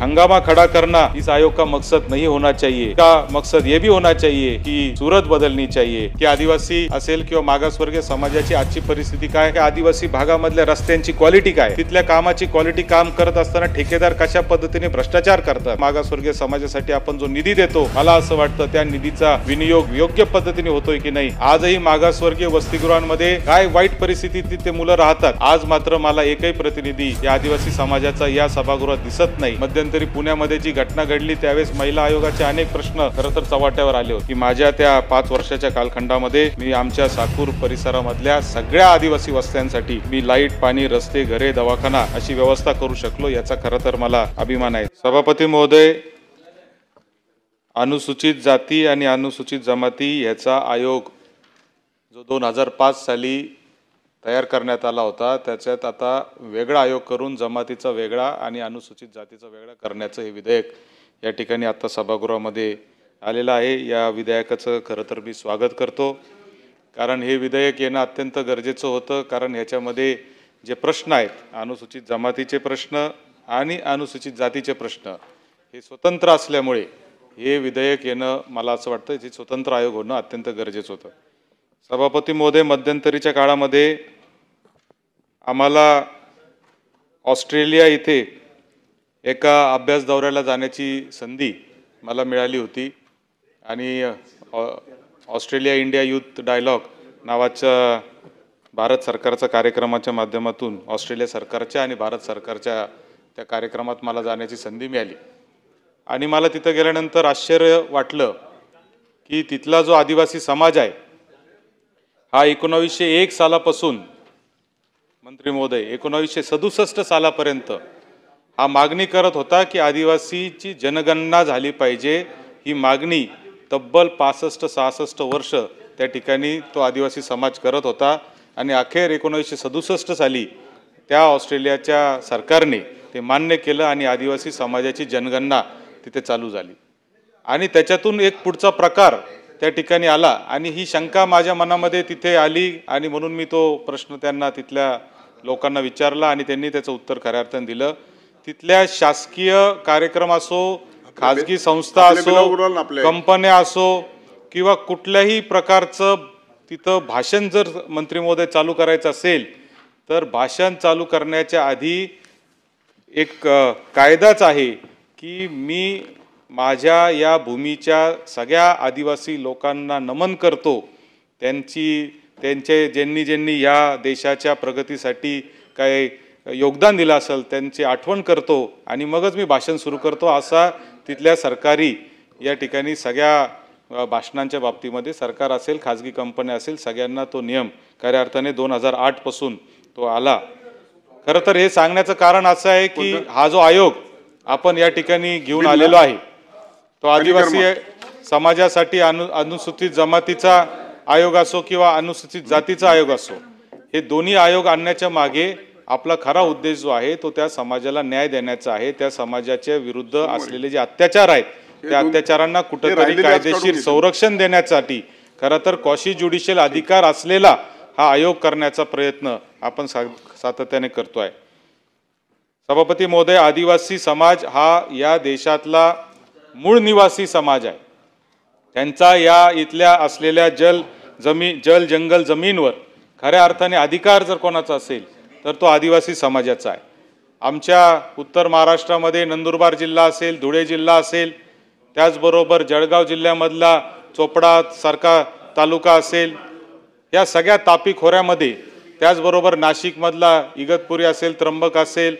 हंगामा खड़ा करना इस आयोग का मकसद नहीं होना चाहिए। का मकसद ये भी होना चाहिए की सूरत बदलनी चाहिए की आदिवासी असेल किंवा मागासवर्गीय समाजाची आजची परिस्थिती काय, आदिवासी भागामधल्या रस्त्यांची क्वालिटी काय, तिथल्या कामाची क्वालिटी, काम करत असताना ठेकेदार कशा पद्धतीने भ्रष्टाचार करतात, मागासवर्गीय समाजासाठी आपण जो निधी देतो मला असं वाटतं त्या निधीचा विनियोग योग्य पद्धतीने होतोय की नाही। आजही मागासवर्गीय वसतिगृहांमध्ये काय वाईट परिस्थितीत ते मुलं राहतात। आज मात्र मला एकही प्रतिनिधी या आदिवासी समाजाचा या सभागृहात दिसत नाही। मध्यंतरी पुण्यामध्ये जी घटना घडली त्यावेळेस महिला आयोगाचे अनेक प्रश्न खरं तर चव्हाट्यावर आले होते की माझ्या त्या 5 वर्षाच्या कालखंडामध्ये मी आमच्या साकूर परिसरामधल्या सगळ्या आदिवासी वस्त्यांसाठी मी लाईट, पाणी, रस्ते, घरे, दवाखाना अशी व्यवस्था करू शकलो, याचा खरं तर मला अभिमान आहे। सभापती महोदय, अनुसूचित जाती आणि अनुसूचित जमाती याचा आयोग जो 2005 साली तयार करण्यात आला होता त्याच्यात आता वेगळा आयोग करून जमातीचा वेगळा आणि अनुसूचित जातीचा वेगळा करण्याचं हे विधेयक या ठिकाणी आता सभागृहामध्ये आलेलं आहे। या विधेयकाचं खरं तर मी स्वागत करतो, कारण हे विधेयक येणं अत्यंत गरजेचं होतं। कारण ह्याच्यामध्ये जे प्रश्न आहेत, अनुसूचित जमातीचे प्रश्न आणि अनुसूचित जातीचे प्रश्न हे स्वतंत्र असल्यामुळे हे विधेयक येणं मला असं वाटतं की स्वतंत्र आयोग होणं अत्यंत गरजेचं होतं। सभापती महोदय, मध्यंतरीच्या काळामध्ये आम्हाला ऑस्ट्रेलिया इथे एका अभ्यास दौऱ्याला जाण्याची संधी मला मिळाली होती आणि ऑस्ट्रेलिया इंडिया यूथ डायलॉग नावाच्या भारत सरकारच्या कार्यक्रमाच्या माध्यमातून ऑस्ट्रेलिया सरकारच्या आणि भारत सरकारच्या त्या कार्यक्रमात मला जाण्याची संधी मिळाली आणि मला तिथे गेल्यानंतर आश्चर्य वाटलं की तिथला जो आदिवासी समाज आहे हा 1901 सालापासून मंत्री महोदय 1967 सालापर्यंत हा मागणी करत होता की आदिवासीची जनगणना झाली पाहिजे। ही मागणी तब्बल 65-66 वर्ष त्या ठिकाणी तो आदिवासी समाज करत होता आणि अखेर 1967 साली त्या ऑस्ट्रेलियाच्या सरकारने ते मान्य केलं आणि आदिवासी समाजाची जनगणना तिथे चालू झाली आणि त्याच्यातून एक पुढचा प्रकार त्या ठिकाणी आला आणि ही शंका माझ्या मनामध्ये तिथे आली आणि म्हणून मी तो प्रश्न त्यांना तिथल्या लोकांना विचारला आणि त्यांनी त्याचं उत्तर खऱ्या अर्थाने दिलं। तिथल्या शासकीय कार्यक्रम असो, खाजगी संस्था असो, कंपन्या असो किंवा कुठल्याही प्रकारचं तिथं भाषण जर मंत्री महोदय चालू करायचं असेल तर भाषण चालू करण्याच्या आधी एक कायदाच आहे की मी माझ्या या भूमीच्या सगळ्या आदिवासी लोकांना नमन करतो, त्यांचे ज्यांनी या देशाच्या प्रगतीसाठी काय योगदान दिलं असेल त्यांची आठवण करतो आणि मगच मी भाषण सुरू करतो, असा तिथल्या सरकारी या ठिकाणी सगळ्या भाषणांच्या बाबतीमध्ये सरकार असेल, खाजगी कंपन्या असेल, सगळ्यांना तो नियम खऱ्या अर्थाने 2008 पासून तो आला। खरं तर हे सांगण्याचं कारण असं आहे की हा जो आयोग आपण या ठिकाणी घेऊन आलेलो आहे तो आदिवासी समाजासाठी अनुसूचित जमातीचा आयोग असो किंवा अनुसूचित जातीचा आयोग असो, हे दोन्ही आयोग आणण्याच्या मागे आपला खरा उद्देश जो आहे तो त्या समाजाला न्याय देण्याचा आहे। त्या समाजाच्या विरुद्ध असलेले जे अत्याचार आहेत त्या अत्याचारांना कुठेतरी कायदेशीर संरक्षण देण्यासाठी खरं तर क्वाशी ज्युडिशियल अधिकार असलेला हा आयोग करण्याचा प्रयत्न आपण सातत्याने करतोय। सभापती महोदय, आदिवासी समाज हा या देशातला मूळ निवासी समाज आहे। त्यांचा या इथल्या असलेल्या जल जंगल जमीनवर खऱ्या अर्थाने अधिकार जर कोणाचा असेल तर तो आदिवासी समाजाचा आहे। आमच्या उत्तर महाराष्ट्रामध्ये नंदुरबार जिल्हा असेल, धुळे जिल्हा असेल, त्याचबरोबर जळगाव जिल्ह्यामधला चोपडा सारखा तालुका असेल, या सगळ्या तापी खोऱ्यामध्ये, त्याचबरोबर नाशिकमधला इगतपुरी असेल, त्र्यंबक असेल,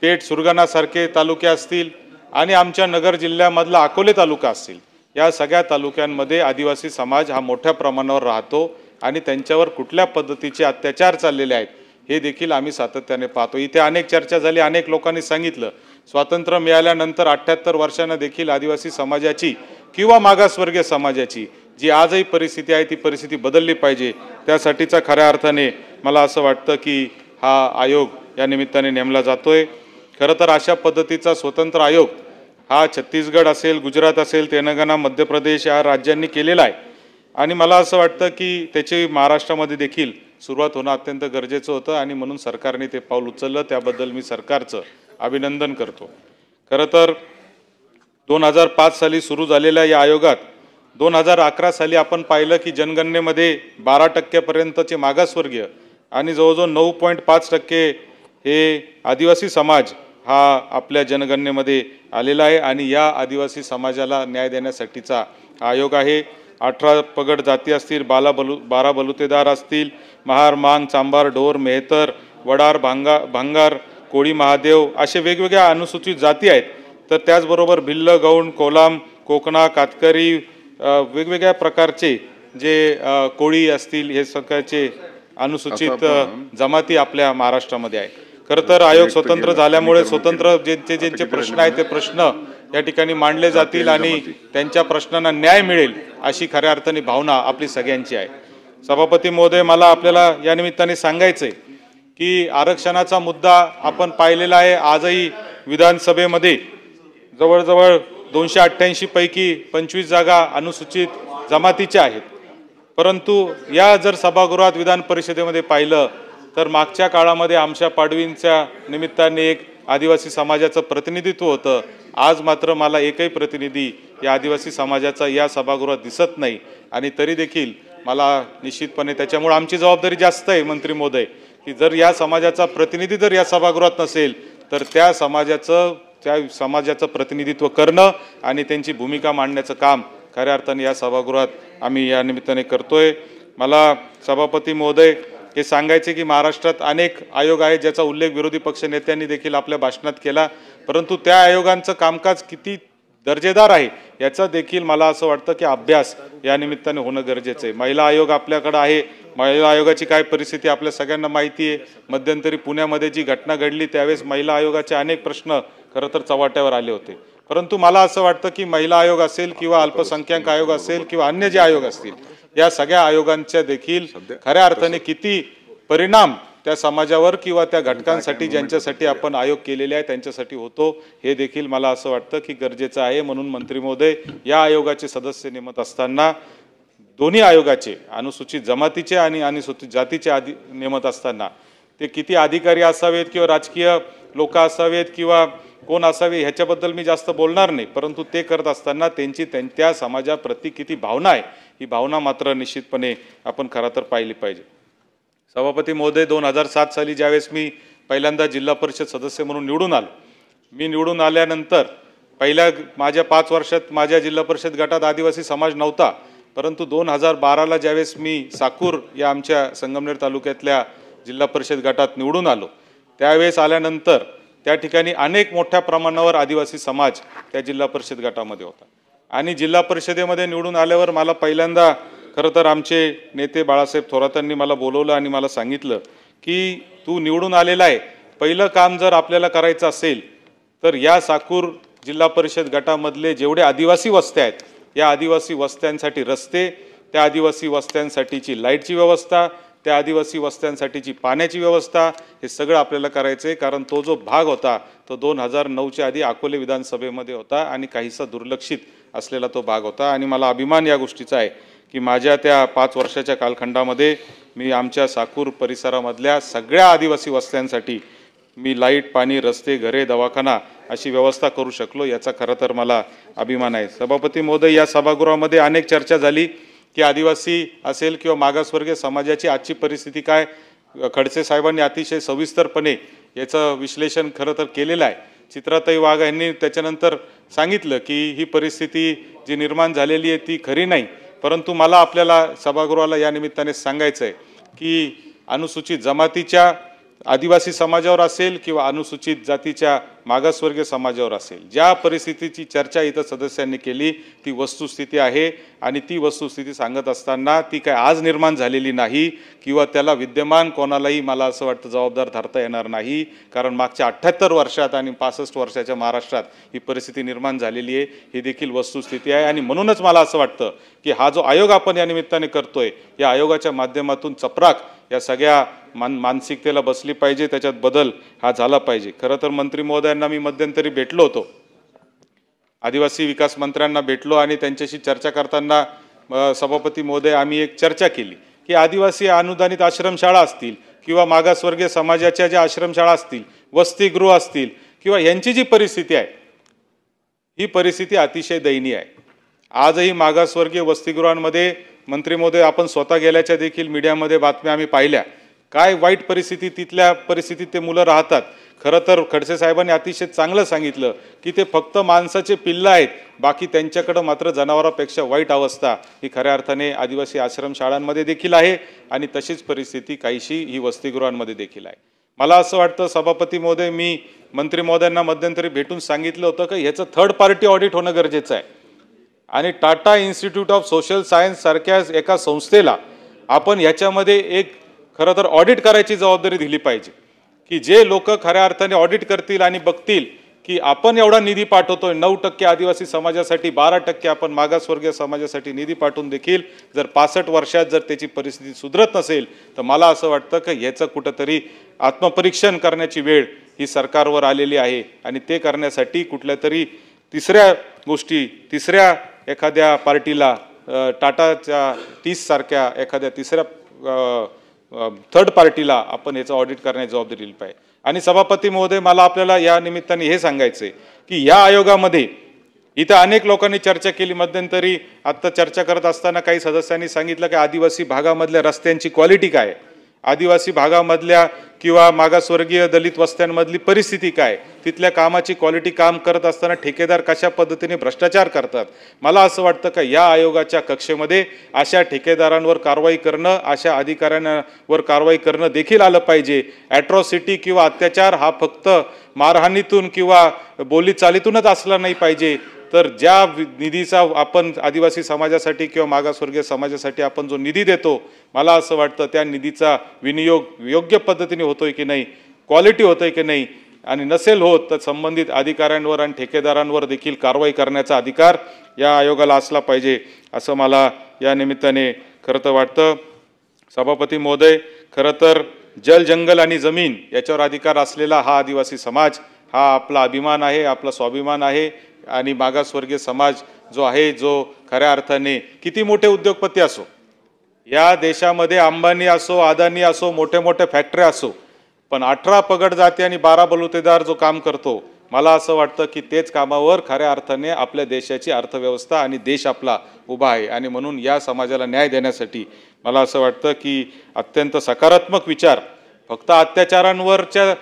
पेठ सुरगाणासारखे तालुके असतील आणि आमच्या नगर जिल्ह्यामधला अकोले तालुका असेल, या सगळ्या तालुक्यांमध्ये आदिवासी समाज हा मोठ्या प्रमाणावर राहतो आणि त्यांच्यावर कुठल्या पद्धतीचे अत्याचार चाललेले आहेत हे देखील आम्ही सातत्याने पाहतो। इथे अनेक चर्चा झाली, अनेक लोकांनी सांगितलं स्वातंत्र्य मिळाल्यानंतर 78 वर्षांना देखील आदिवासी समाजाची किंवा मागासवर्गीय समाजाची जी आजही परिस्थिती आहे ती परिस्थिती बदलली पाहिजे। त्यासाठीचा खऱ्या अर्थाने मला असं वाटतं की हा आयोग या निमित्ताने नेमला जातोय। खरं तर अशा पद्धतीचा स्वतंत्र आयोग हा छत्तीसगड असेल, गुजरात असेल, तेलंगणा, मध्य प्रदेश या राज्यांनी केलेला आहे आणि मला असं वाटतं की त्याची महाराष्ट्रामध्ये देखील सुरुवात होणं अत्यंत गरजेचं होतं आणि म्हणून सरकारने ते पाऊल उचललं, त्याबद्दल मी सरकारचं अभिनंदन करतो। खरं तर 2005 साली सुरू झालेल्या या आयोगात 2011 साली आपण पाहिलं की जनगणनेमध्ये 12% मागासवर्गीय आणि जवळजवळ 9.5% हे आदिवासी समाज हा आपल्या जनगणनेमध्ये आलेला आहे आणि या आदिवासी समाजाला न्याय देण्यासाठीचा आयोग आहे. 18 पगड जाती असतील, 12 बलुतेदार असतील, महार, मांग, चांबार, ढोर, मेहतर, वडार, भांगार, कोळी, महादेव असे वेगवेगळ्या अनुसूचित जाती आहेत. तर त्याचबरोबर भिल्ल, गौंड, कोलाम, कोकणा, कातकरी, वेगवेगळ्या प्रकारचे जे कोळी असतील, हे सगळ्याचे अनुसूचित जमाती आपल्या महाराष्ट्रामध्ये आहे. खरं तर आयोग स्वतंत्र झाल्यामुळे स्वतंत्र ज्यांचे प्रश्न आहेत ते प्रश्न या ठिकाणी मांडले जातील आणि त्यांच्या प्रश्नांना न्याय मिळेल अशी खऱ्या अर्थाने भावना आपली सगळ्यांची आहे. सभापती महोदय, मला आपल्याला या निमित्ताने सांगायचंय की आरक्षणाचा मुद्दा आपण पाहिलेला आहे. आजही विधानसभेमध्ये जवळजवळ 288 पैकी 25 जागा अनुसूचित जमातीच्या आहेत. परंतु या जर सभागृहात विधान परिषदेमध्ये पाहिलं तर मागच्या काळामध्ये आमच्या पाडवींच्या निमित्ताने एक आदिवासी समाजाचं प्रतिनिधित्व होतं. आज मात्र मला एकही प्रतिनिधी या आदिवासी समाजाचा या सभागृहात दिसत नाही आणि तरी देखील मला निश्चितपणे त्याच्यामुळे आमची जबाबदारी जास्त आहे मंत्री महोदय की जर या समाजाचा प्रतिनिधी जर या सभागृहात नसेल तर त्या समाजाचं प्रतिनिधित्व करणं आणि त्यांची भूमिका मांडण्याचं काम खऱ्या अर्थाने या सभागृहात आम्ही या निमित्ताने करतोय. मला सभापती महोदय हे सांगायचे की महाराष्ट्रात अनेक आयोग आहेत ज्याचा उल्लेख विरोधी पक्ष नेत्यांनी देखील आपल्या भाषणात केला, परंतु त्या आयोगांचं कामकाज किती दर्जेदार आहे याचा देखील मला असं वाटतं की अभ्यास या निमित्ताने होणं गरजेचं आहे. महिला आयोग आपल्याकडे आहे. महिला आयोगाची काय परिस्थिती आपल्या सगळ्यांना माहिती आहे. मध्यंतरी पुण्यामध्ये जी घटना घडली त्यावेळेस महिला आयोगाचे अनेक प्रश्न खरं तर चव्हाट्यावर आले होते. परंतु मला असं वाटतं की महिला आयोग असेल किंवा अल्पसंख्याक आयोग असेल किंवा अन्य जे आयोग असतील या सगळ्या आयोगांच्या देखील खऱ्या अर्थाने किती परिणाम त्या समाजावर किंवा त्या घटकांसाठी ज्यांच्यासाठी आपण आयोग केलेले आहे त्यांच्यासाठी होतो हे देखील मला असं वाटतं की गरजेचं आहे. म्हणून मंत्री महोदय, या आयोगाचे सदस्य नेमत असताना दोन्ही आयोगाचे अनुसूचित जमातीचे आणि अनुसूचित जातीचे नेमत असताना ते किती अधिकारी असावेत किंवा राजकीय लोक असावेत किंवा कोण असावे ह्याच्याबद्दल मी जास्त बोलणार नाही, परंतु ते करत असताना त्यांची त्या समाजाप्रती किती भावना आहे ही भावना मात्र निश्चितपणे आपण खरं तर पाहिली पाहिजे. सभापती महोदय, 2007 साली ज्यावेळेस मी पहिल्यांदा जिल्हा परिषद सदस्य म्हणून निवडून आलो, मी निवडून आल्यानंतर पहिल्या माझ्या 5 वर्षात माझ्या जिल्हा परिषद गटात आदिवासी समाज नव्हता. परंतु 2012ला ज्यावेळेस मी साकूर या आमच्या संगमनेर तालुक्यातल्या जिल्हा परिषद गटात निवडून आलो त्यावेळेस आल्यानंतर त्या ठिकाणी अनेक मोठ्या प्रमाणावर आदिवासी समाज त्या जिल्हा परिषद गटामध्ये होता आणि जिल्हा परिषदेमध्ये निवडून आल्यावर मला पहिल्यांदा खरं तर आमचे नेते बाळासाहेब थोरातांनी मला बोलवलं आणि मला सांगितलं की तू निवडून आलेला आहे, पहिलं काम जर आपल्याला करायचं असेल तर या साकूर जिल्हा परिषद गटामधले जेवढे आदिवासी वस्त्या आहेत या आदिवासी वस्त्यांसाठी रस्ते, त्या आदिवासी वस्त्यांसाठीची लाईटची व्यवस्था, त्या आदिवासी वस्त्यांसाठीची पाण्याची व्यवस्था हे सगळं आपल्याला करायचं आहे. कारण तो जो भाग होता तो 2009च्या आधी अकोले विधानसभेमध्ये होता आणि काहीसा दुर्लक्षित असलेला तो भाग होता आणि मला अभिमान या गोष्टीचा आहे की माझ्या त्या 5 वर्षाच्या कालखंडामध्ये मी आमच्या साकूर परिसरामधल्या सगळ्या आदिवासी वस्त्यांसाठी मी लाईट, पाणी, रस्ते, घरे, दवाखाना अशी व्यवस्था करू शकलो, याचा खरं तर मला अभिमान आहे. सभापती महोदय, या सभागृहामध्ये अनेक चर्चा झाली की आदिवासी असेल किंवा मागासवर्गीय समाजाची आजची परिस्थिती काय. खडसे साहेबांनी अतिशय सविस्तरपणे याचं विश्लेषण खरं तर केलेलं आहे. चित्राताई वाघ यांनी त्याच्यानंतर सांगितलं की ही परिस्थिती जी निर्माण झालेली आहे ती खरी नाही, परंतु मला आपल्याला सभागृहाला या निमित्ताने सांगायचं आहे की अनुसूचित जमातीच्या आदिवासी समाजावर असेल किंवा अनुसूचित जातीच्या मागासवर्गीय समाजावर असेल, ज्या परिस्थितीची चर्चा इथं सदस्यांनी केली ती वस्तुस्थिती आहे आणि ती वस्तुस्थिती सांगत असताना ती काय आज निर्माण झालेली नाही किंवा त्याला विद्यमान कोणालाही मला असं वाटतं जबाबदार धरता येणार नाही. कारण मागच्या 78 वर्षात आणि 65 वर्षाच्या महाराष्ट्रात ही परिस्थिती निर्माण झालेली आहे, ही देखील वस्तुस्थिती आहे. आणि म्हणूनच मला असं वाटतं की हा जो आयोग आपण या निमित्ताने करतोय या आयोगाच्या माध्यमातून चपराक या सगळ्या मानसिकतेला बसली पाहिजे, त्याच्यात बदल हा झाला पाहिजे. खरं तर मंत्री महोदयांना मी मध्यंतरी भेटलो होतो, आदिवासी विकास मंत्र्यांना भेटलो आणि त्यांच्याशी चर्चा करताना सभापती महोदय आम्ही एक चर्चा केली की आदिवासी अनुदानित आश्रमशाळा असतील किंवा मागासवर्गीय समाजाच्या ज्या आश्रमशाळा असतील, वसतिगृह असतील किंवा यांची जी परिस्थिती आहे ही परिस्थिती अतिशय दयनीय आहे। आजही मागासवर्गीय वसतिगृहांमध्ये मंत्री महोदय आपण स्वतः गेल्याच्या देखील मीडियामध्ये बातम्या आम्ही पाहिल्या, काय वाईट परिस्थिती, तिथल्या परिस्थितीत ते मुलं राहतात। खरं तर खडसे साहेबांनी अतिशय चांगलं सांगितलं की ते फक्त माणसाचे पिल्लं आहेत, बाकी त्यांच्याकडे मात्र जनावरांपेक्षा वाईट अवस्था ही खऱ्या अर्थाने आदिवासी आश्रमशाळांमध्ये देखील आहे आणि तशीच परिस्थिती काहीशी ही वसतिगृहांमध्ये देखील आहे। मला असं वाटतं सभापती महोदय, मी मंत्री महोदयांना मध्यंतरी भेटून सांगितलं होतं की ह्याचं थर्ड पार्टी ऑडिट होणं गरजेचं आहे आणि Tata institute of social science सारख्या एका संस्थेला आपण ह्याच्यामध्ये एक खरं तर ऑडिट करायची जबाबदारी दिली पाहिजे की जे लोक खऱ्या अर्थाने ऑडिट करतील आणि बघतील की आपण एवढा निधी पाठवतोय, 9% आदिवासी समाजासाठी, 12% आपण मागासवर्गीय समाजासाठी निधी पाठवून देखील जर 65 वर्षात जर त्याची परिस्थिती सुधरत नसेल तर मला असं वाटतं की याचं कुठंतरी आत्मपरीक्षण करण्याची वेळ ही सरकारवर आलेली आहे आणि ते करण्यासाठी कुठल्या तरी तिसऱ्या एखाद्या पार्टीला, टाटाच्या 30 सारख्या एखाद्या तिसऱ्या थर्ड पार्टीला आपण याचं ऑडिट करण्याची जबाबदारी दिली पाहिजे। आणि सभापती महोदय, मला आपल्याला या निमित्ताने हे सांगायचंय की या आयोगामध्ये इथं अनेक लोकांनी चर्चा केली। मध्यंतरी आता चर्चा करत असताना काही सदस्यांनी सांगितलं की आदिवासी भागामधल्या रस्त्यांची क्वालिटी काय, आदिवासी भागामधल्या किंवा मागासवर्गीय दलित वस्त्यांमधली परिस्थिती काय, तिथल्या कामाची क्वालिटी, काम करत असताना ठेकेदार कशा पद्धतीने भ्रष्टाचार करतात। मला असं वाटतं की या आयोगाच्या कक्षेमध्ये अशा ठेकेदारांवर कारवाई करणं, अशा अधिकाऱ्यांवर कारवाई करणं देखील आलं पाहिजे। ॲट्रॉसिटी किंवा अत्याचार हा फक्त मारहाणीतून किंवा बोलीचालीतूनच असला नाही पाहिजे, तर ज्या निधीचा आपण आदिवासी समाजासाठी किंवा मागासवर्गीय समाजासाठी आपण जो निधी देतो, मला असं वाटतं त्या निधीचा विनियोग योग्य पद्धतीने होतोय की नाही, क्वालिटी होतोय की नाही, आणि नसेल होत तर संबंधित अधिकाऱ्यांवर आणि ठेकेदारांवर देखील कारवाई करण्याचा अधिकार या आयोगाला असला पाहिजे असं मला या निमित्ताने खरं तर वाटतं। सभापती महोदय, खरं तर जल, जंगल आणि जमीन याच्यावर अधिकार असलेला हा आदिवासी समाज हा आपला अभिमान आहे, आपला स्वाभिमान आहे आणि मागासवर्गीय समाज जो आहे, जो खऱ्या अर्थाने किती मोठे उद्योगपती असो, या देशामध्ये अंबानी असो, अदानी असो, मोठे मोठे फॅक्टरी असो, पण 18 पगड जाती आणि 12 बलुतेदार जो काम करतो, मला असं वाटतं की तेच कामावर खऱ्या अर्थाने आपल्या देशाची अर्थव्यवस्था आणि देश आपला उभा आहे। आणि म्हणून या समाजाला न्याय देण्यासाठी मला असं वाटतं की अत्यंत सकारात्मक विचार, फक्त अत्याचारांवरच्या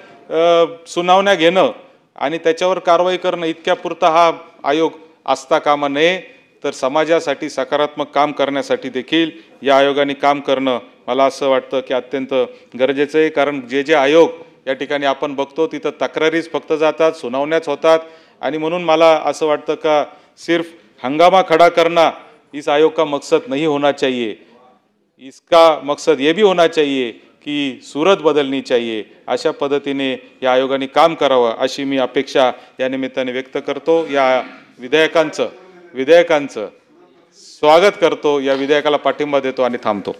सुनावण्या घेणं आणि त्याच्यावर कारवाई करणं इतक्या पुरता हा आयोग असता कामा नये, तर समाजासाठी सकारात्मक काम करण्यासाठी देखील या आयोगाने काम करणं मला असं वाटतं की अत्यंत गरजेचं आहे। कारण जे आयोग या ठिकाणी आपण बघतो तिथं तक्रारीच फक्त जातात, सुनावण्याच होतात, आणि म्हणून मला असं वाटतं का सिर्फ हंगामा खड़ा करना इस आयोग का मकसद नहीं होना चाहिए, इसका मकसद ये भी होना चाहिए की सूरत बदलनी चाहिए। अशा पद्धतीने या आयोगाने काम करावं अशी मी अपेक्षा या निमित्ताने व्यक्त करतो। या विधेयकांचं स्वागत करतो, या विधेयकाला पाठिंबा देतो आणि थांबतो।